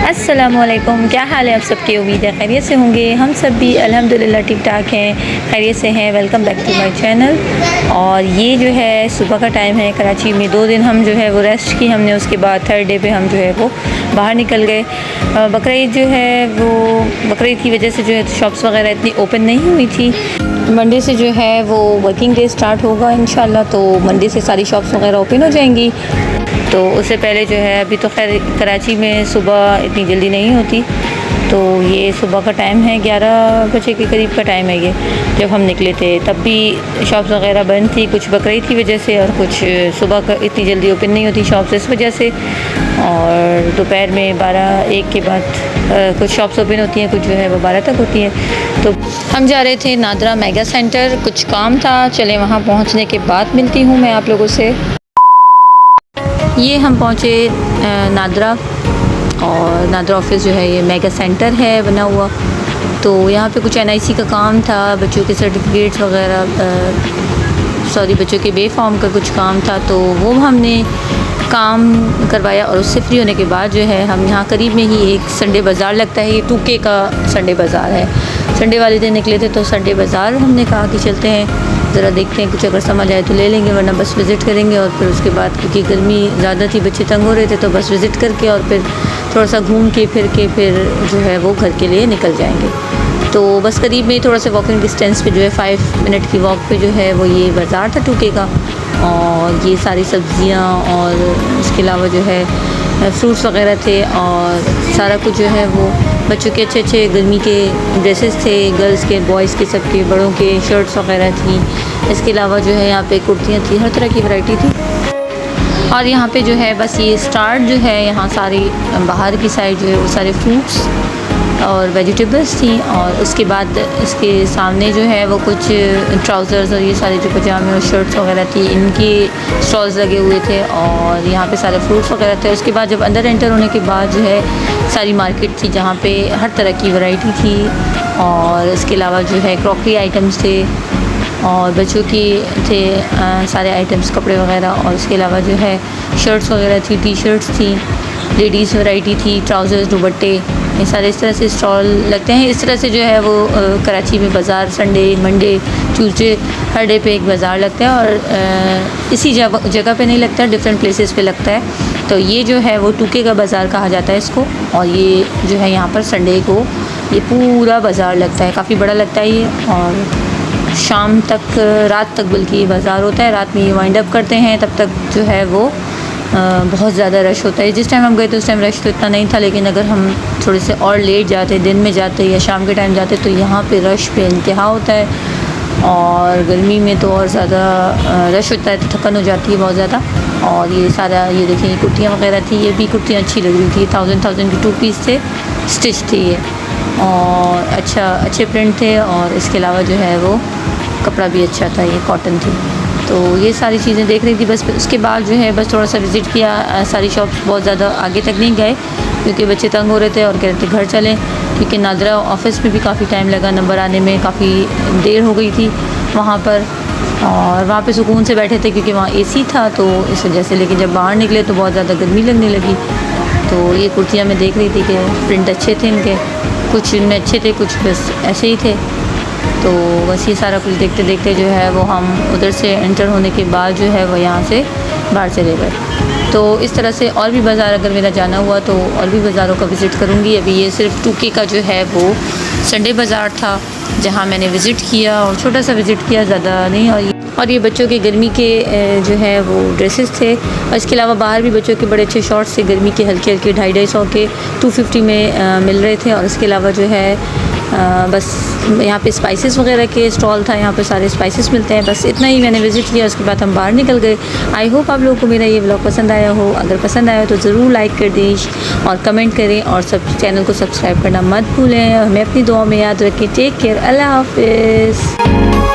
अस्सलामुअलैकुम, क्या हाल है आप सबकी। उम्मीद है खैरियत से होंगे। हम सब भी अल्हम्दुलिल्लाह ठीक ठाक हैं, खैरियत से हैं। Welcome back to my channel. और ये जो है सुबह का टाइम है कराची में। 2 दिन हम जो है वो रेस्ट की हमने, उसके बाद थर्ड डे पे हम जो है वो बाहर निकल गए। बकरीद जो है वो बकरीद की वजह से जो है शॉप्स वगैरह इतनी ओपन नहीं हुई थी। मंडे से जो है वो वर्किंग डे स्टार्ट होगा इंशाल्लाह, तो मंडे से सारी शॉप्स वगैरह ओपन हो जाएंगी। तो उससे पहले जो है अभी तो खैर कराची में सुबह इतनी जल्दी नहीं होती, तो ये सुबह का टाइम है, 11 बजे के करीब का टाइम है ये जब हम निकले थे। तब भी शॉप्स वगैरह बंद थी, कुछ बकरीद की वजह से और कुछ सुबह का इतनी जल्दी ओपन नहीं होती शॉप्स इस वजह से। और दोपहर में 12-1 के बाद कुछ शॉप्स ओपन होती हैं, कुछ जो है वो 12 तक होती हैं। तो हम जा रहे थे नादरा मेगा सेंटर, कुछ काम था। चले वहाँ पहुँचने के बाद मिलती हूँ मैं आप लोगों से। ये हम पहुँचे नादरा, और नादरा ऑफिस जो है ये मेगा सेंटर है बना हुआ। तो यहाँ पे कुछ NIC का काम था, बच्चों के सर्टिफिकेट्स वगैरह, बच्चों के बे फॉर्म का कुछ काम था, तो वो हमने काम करवाया। और उससे फ्री होने के बाद जो है हम यहाँ करीब में ही एक संडे बाज़ार लगता है, ये 2K का संडे बाज़ार है। संडे वाले दिन निकले थे तो संडे बाज़ार हमने कहा कि चलते हैं, ज़रा देखते हैं, कुछ अगर समझ आए तो ले लेंगे, वरना बस विज़िट करेंगे। और फिर उसके बाद क्योंकि गर्मी ज़्यादा थी, बच्चे तंग हो रहे थे, तो बस विज़िट करके और फिर थोड़ा सा घूम के फिर के फिर जो है वो घर के लिए निकल जाएंगे। तो बस करीब में थोड़ा सा वॉकिंग डिस्टेंस पे जो है 5 मिनट की वॉक पे जो है वो ये बाज़ार था 2K का। और ये सारी सब्ज़ियाँ और इसके अलावा जो है फ्रूट्स वगैरह थे, और सारा कुछ जो है वो बच्चों के अच्छे अच्छे गर्मी के ड्रेसेस थे, गर्ल्स के, बॉयज़ के, सबके, बड़ों के शर्ट्स वगैरह थी। इसके अलावा जो है यहाँ पे कुर्तियाँ थी, हर तरह की वैरायटी थी। और यहाँ पे जो है बस ये स्टार्ट जो है यहाँ सारी बाहर की साइड जो है वो सारे फ्रूट्स और वेजिटेबल्स थी। और उसके बाद इसके सामने जो है वो कुछ ट्राउज़र्स और ये सारे जो पजामे और शर्ट्स वगैरह थी, इनके स्टॉल्स लगे हुए थे। और यहाँ पे सारे फ्रूट्स वगैरह थे। उसके बाद जब अंदर एंटर होने के बाद जो है सारी मार्केट थी, जहाँ पे हर तरह की वैरायटी थी। और इसके अलावा जो है क्रॉकरी आइटम्स थे, और बच्चों की थे सारे आइटम्स, कपड़े वगैरह। और इसके अलावा जो है शर्ट्स वगैरह थी, टी-शर्ट्स थी, लेडीज़ वैरायटी थी, ट्राउज़र्स, दुपट्टे, ये सारे इस तरह से स्टॉल लगते हैं। इस तरह से जो है वो कराची में बाज़ार संडे, मंडे, ट्यूसडे हर डे पे एक बाज़ार लगता है। और इसी जगह पे नहीं लगता, डिफरेंट प्लेसेस पे लगता है। तो ये जो है वो 2K का बाज़ार कहा जाता है इसको। और ये जो है यहाँ पर संडे को ये पूरा बाज़ार लगता है, काफ़ी बड़ा लगता है ये। और शाम तक, रात तक बल्कि ये बाज़ार होता है। रात में ये वाइंड अप करते हैं, तब तक जो है वो बहुत ज़्यादा रश होता है। जिस टाइम हम गए थे उस टाइम रश तो इतना नहीं था, लेकिन अगर हम थोड़े से और लेट जाते, दिन में जाते या शाम के टाइम जाते, तो यहाँ पे रश पे इंतहा होता है। और गर्मी में तो और ज़्यादा रश होता है, तो थकन हो जाती है बहुत ज़्यादा। और ये सारा, ये देखिए कुर्तियाँ वगैरह थी, ये भी कुर्तियाँ अच्छी लग रही थी। 1000 की 2 पीस थे, स्टिच थी ये, और अच्छे प्रिंट थे। और इसके अलावा जो है वो कपड़ा भी अच्छा था, ये कॉटन थी। तो ये सारी चीज़ें देख रही थी बस। उसके बाद जो है बस थोड़ा सा विज़िट किया, सारी शॉप्स, बहुत ज़्यादा आगे तक नहीं गए क्योंकि बच्चे तंग हो रहे थे और कह रहे थे घर चलें, क्योंकि नादरा ऑफ़िस में भी काफ़ी टाइम लगा, नंबर आने में काफ़ी देर हो गई थी वहाँ पर। और वहाँ पे सुकून से बैठे थे क्योंकि वहाँ AC था, तो इस वजह से। लेकिन जब बाहर निकले तो बहुत ज़्यादा गर्मी लगने लगी। तो ये कुर्तियाँ मैं देख रही थी कि प्रिंट अच्छे थे इनके, कुछ इनमें अच्छे थे, कुछ बस ऐसे ही थे। तो बस ये सारा कुछ देखते देखते जो है वो हम उधर से एंटर होने के बाद जो है वो यहाँ से बाहर चले गए। तो इस तरह से और भी बाज़ार अगर मेरा जाना हुआ तो और भी बाज़ारों का विज़िट करूँगी। अभी ये सिर्फ 2K का जो है वो संडे बाज़ार था जहाँ मैंने विज़िट किया, और छोटा सा विज़िट किया, ज़्यादा नहीं। और ये बच्चों के गर्मी के जो है वो ड्रेसेस थे। और इसके अलावा बाहर भी बच्चों के बड़े अच्छे शॉर्ट्स थे, गर्मी के हल्के हल्के 250 के 250 में मिल रहे थे। और इसके अलावा जो है बस यहाँ पे स्पाइसेस वगैरह के स्टॉल था, यहाँ पे सारे स्पाइसेस मिलते हैं। बस इतना ही मैंने विज़िट किया, उसके बाद हम बाहर निकल गए। आई होप आप लोगों को मेरा ये व्लॉग पसंद आया हो। अगर पसंद आया तो ज़रूर लाइक कर दें और कमेंट करें, और चैनल को सब्सक्राइब करना मत भूलें। हमें अपनी दुआ में याद रखें। टेक केयर, अल्लाह हाफ़िज़।